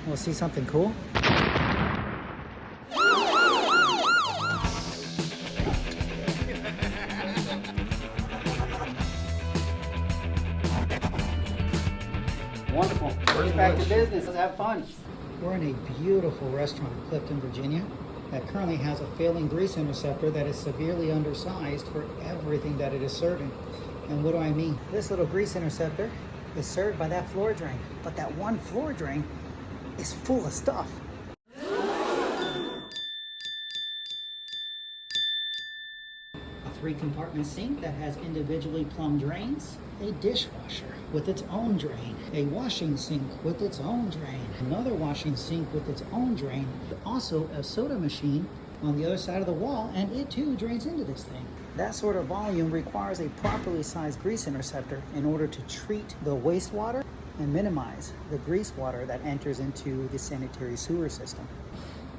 We'll see something cool. Wonderful. First back to business. Let's have fun. We're in a beautiful restaurant in Clifton, Virginia, that currently has a failing grease interceptor that is severely undersized for everything that it is serving. And what do I mean? This little grease interceptor is served by that floor drain, but that one floor drain is full of stuff. A 3-compartment sink that has individually plumbed drains, a dishwasher with its own drain, a washing sink with its own drain, another washing sink with its own drain, also a soda machine on the other side of the wall, and it too drains into this thing. That sort of volume requires a properly sized grease interceptor in order to treat the wastewater and minimize the grease water that enters into the sanitary sewer system.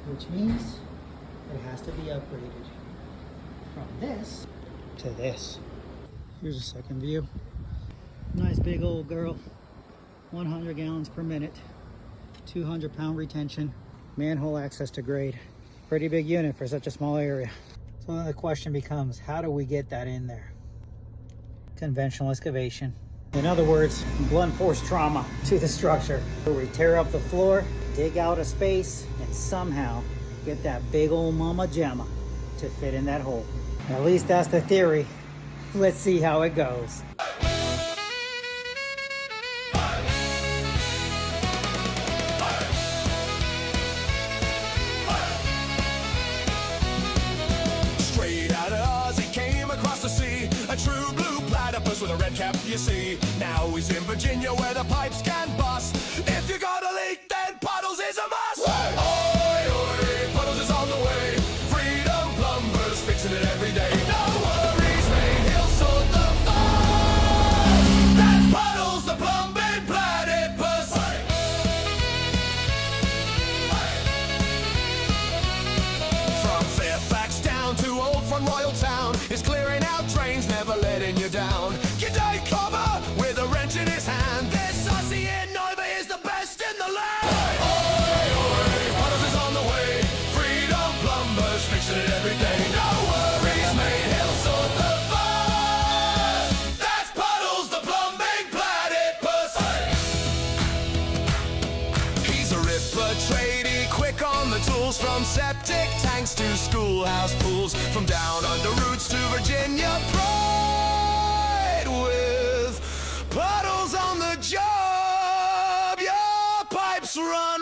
Which means it has to be upgraded from this to this. Here's a second view. Nice big old girl, 100 gallons per minute, 200-pound retention, manhole access to grade. Pretty big unit for such a small area. So then the question becomes, how do we get that in there? Conventional excavation. In other words, blunt force trauma to the structure, where we tear up the floor, dig out a space, and somehow get that big old mama jamma to fit in that hole. At least that's the theory. Let's see how it goes. True blue platypus with a red cap, you see. Now he's in Virginia where the pipes can bust. If you got a leak, then Puddles is a must. Hey. Oi, oi, Puddles is on the way. Freedom plumbers fixing it every day. No worries, mate, he'll sort the fuss. That's Puddles, the plumbing platypus. Hey. Hey. From Fairfax down to Old Front Royal Town, he's clearing out drains, never letting you down. G'day, Cobber, with a wrench in his hand. This sussy in Nova is the best in the land. Oi, oi, Puddles is on the way. Freedom plumbers fixing it every day. No worries, mate, he'll sort the fuss. That's Puddles, the plumbing platypus. He's a ripper tradie, quick on the tools. From septic tanks to schoolhouse pools, from down under roots to Virginia pride. With Puddles on the job, your pipes run